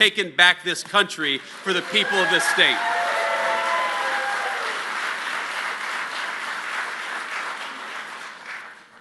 taken back this country for the people of this state.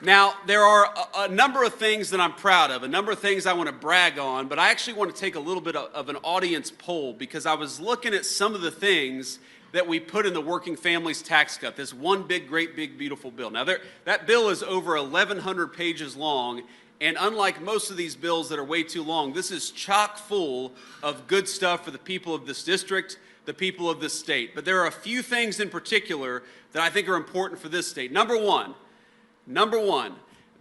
Now, there are a number of things that I'm proud of, a number of things I want to brag on, but I actually want to take a little bit of an audience poll because I was looking at some of the things that we put in the working families tax cut, this one big, great, big, beautiful bill. Now, that bill is over 1,100 pages long, and unlike most of these bills that are way too long, this is chock full of good stuff for the people of this district, the people of this state. But there are a few things in particular that I think are important for this state. Number one,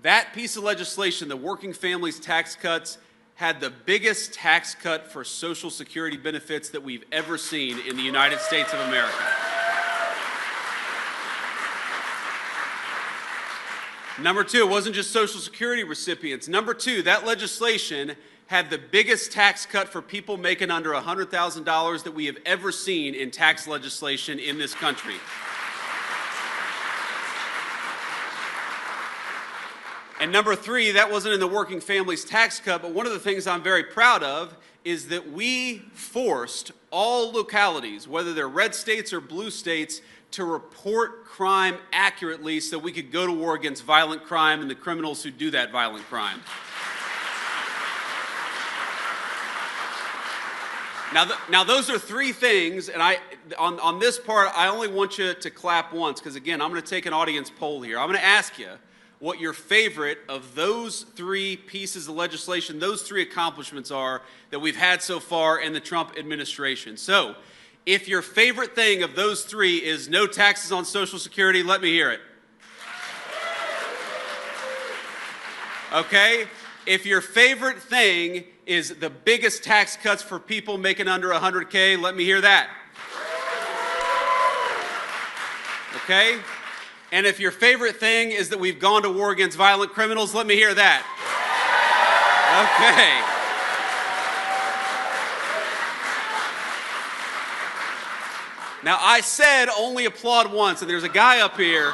that piece of legislation, the working families tax cuts, had the biggest tax cut for Social Security benefits that we've ever seen in the United States of America. Number two, it wasn't just Social Security recipients. Number two, that legislation had the biggest tax cut for people making under $100,000 that we have ever seen in tax legislation in this country. And number three, that wasn't in the working families tax cut, but one of the things I'm very proud of is that we forced all localities, whether they're red states or blue states, to report crime accurately so we could go to war against violent crime and the criminals who do that violent crime. Now those are three things, and on this part, I only want you to clap once, because again, I'm going to take an audience poll here. I'm going to ask you what your favorite of those three pieces of legislation, those three accomplishments are that we've had so far in the Trump administration. So, if your favorite thing of those three is no taxes on Social Security, let me hear it. Okay? If your favorite thing is the biggest tax cuts for people making under $100K, let me hear that. Okay? And if your favorite thing is that we've gone to war against violent criminals, let me hear that. Okay. Now, I said only applaud once, and there's a guy up here.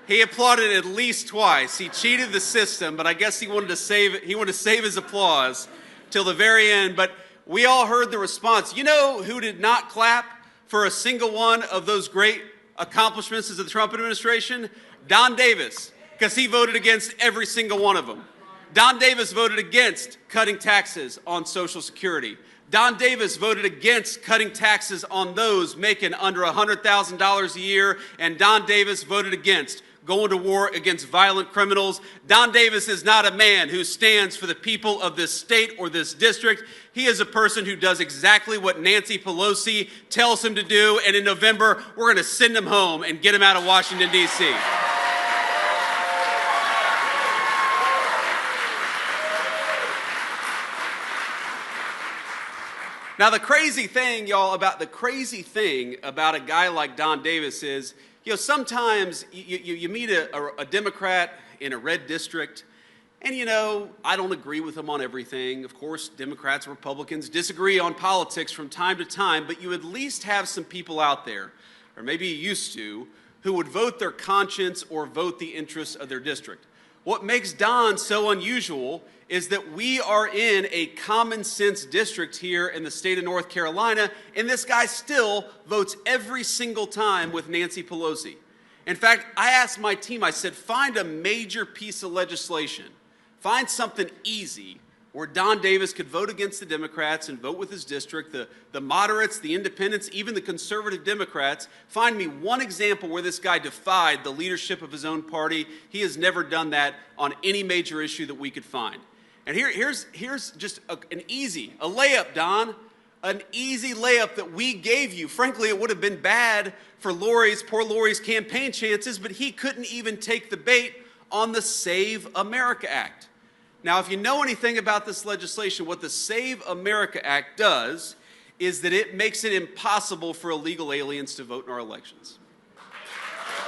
He applauded at least twice. He cheated the system, but I guess he wanted to save his applause till the very end. But we all heard the response. You know who did not clap for a single one of those great accomplishments of the Trump administration? Don Davis, because he voted against every single one of them. Don Davis voted against cutting taxes on Social Security. Don Davis voted against cutting taxes on those making under $100,000 a year, and Don Davis voted against going to war against violent criminals. Don Davis is not a man who stands for the people of this state or this district. He is a person who does exactly what Nancy Pelosi tells him to do, and in November, we're going to send him home and get him out of Washington, D.C. Now, the crazy thing, y'all, about a guy like Don Davis is, you know, sometimes you meet a Democrat in a red district, and, you know, I don't agree with him on everything. Of course, Democrats and Republicans disagree on politics from time to time, but you at least have some people out there, or maybe you used to, who would vote their conscience or vote the interests of their district. What makes Don so unusual is that we are in a common sense district here in the state of North Carolina, and this guy still votes every single time with Nancy Pelosi. In fact, I asked my team, I said, find a major piece of legislation, find something easy where Don Davis could vote against the Democrats and vote with his district, the moderates, the independents, even the conservative Democrats. Find me one example where this guy defied the leadership of his own party. He has never done that on any major issue that we could find. And here's just a layup, Don, an easy layup that we gave you. Frankly, it would have been bad for poor Lori's campaign chances, but he couldn't even take the bait on the Save America Act. Now, if you know anything about this legislation, what the Save America Act does is that it makes it impossible for illegal aliens to vote in our elections.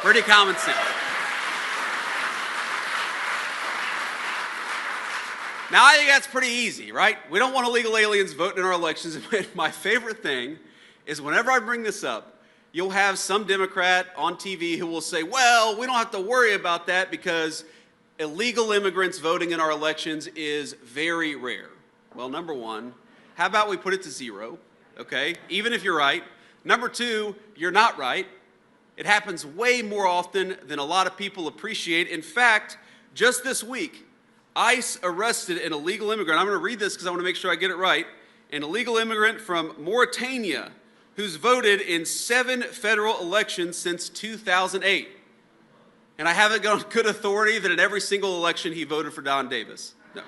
Pretty common sense. Now, I think that's pretty easy, right? We don't want illegal aliens voting in our elections. My favorite thing is whenever I bring this up, you'll have some Democrat on TV who will say, well, we don't have to worry about that because illegal immigrants voting in our elections is very rare. Well, number one, how about we put it to 0, okay? Even if you're right. Number two, you're not right. It happens way more often than a lot of people appreciate. In fact, just this week, ICE arrested an illegal immigrant. I'm going to read this because I want to make sure I get it right. An illegal immigrant from Mauritania who's voted in 7 federal elections since 2008. And I have it on good authority that in every single election he voted for Don Davis. No,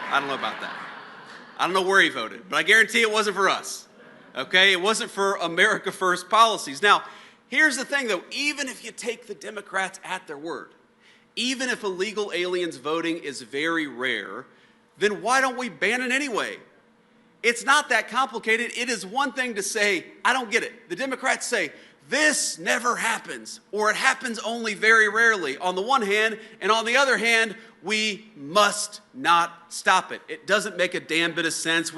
I don't know about that. I don't know where he voted, but I guarantee it wasn't for us. Okay, it wasn't for America First policies. Now, here's the thing though, even if you take the Democrats at their word, even if illegal aliens voting is very rare, then why don't we ban it anyway? It's not that complicated. It is one thing to say, I don't get it. The Democrats say, this never happens, or it happens only very rarely on the one hand, and on the other hand, we must not stop it. It doesn't make a damn bit of sense.